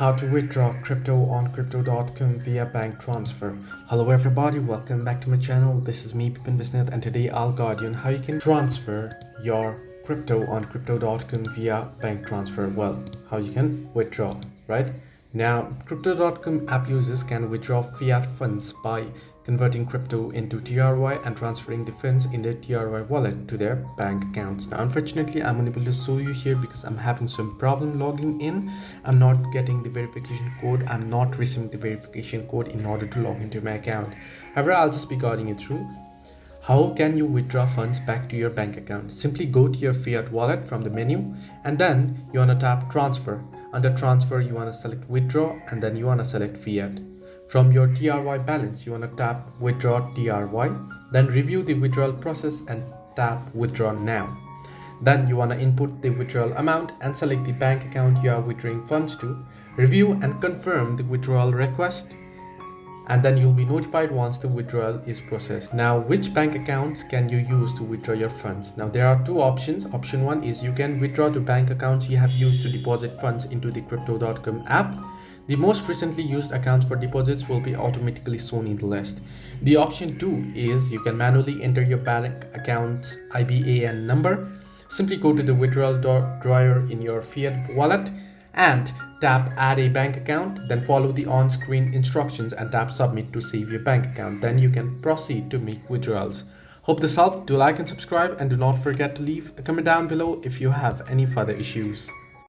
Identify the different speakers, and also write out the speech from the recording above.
Speaker 1: How to withdraw crypto on crypto.com via bank transfer. Hello everybody, welcome back to my channel. This is me Pipin Bisnath, and today I'll guide you on how you can transfer your crypto on crypto.com via bank transfer. Well, how you can withdraw, right? Now, crypto.com app users can withdraw fiat funds by converting crypto into TRY and transferring the funds in their TRY wallet to their bank accounts. Now, unfortunately, I'm unable to show you here because I'm having some problem logging in. I'm not getting the verification code. I'm not receiving the verification code in order to log into my account. However, I'll just be guiding you through. How can you withdraw funds back to your bank account? Simply go to your Fiat wallet from the menu, and then you want to tap transfer. Under transfer, you want to select withdraw, and then you want to select fiat. From your TRY balance, you want to tap withdraw TRY, then review the withdrawal process and tap withdraw now. Then you want to input the withdrawal amount and select the bank account you are withdrawing funds to, review and confirm the withdrawal request, and then you'll be notified once the withdrawal is processed. Now, which bank accounts can you use to withdraw your funds? Now, there are two options. Option one is you can withdraw to bank accounts you have used to deposit funds into the crypto.com app. The most recently used accounts for deposits will be automatically shown in the list. The option two is you can manually enter your bank account's IBAN number. Simply go to the withdrawal drawer in your Fiat wallet and tap add a bank account, then follow the on-screen instructions and tap submit to save your bank account. Then you can proceed to make withdrawals. Hope this helped. Do like and subscribe, and do not forget to leave a comment down below if you have any further issues.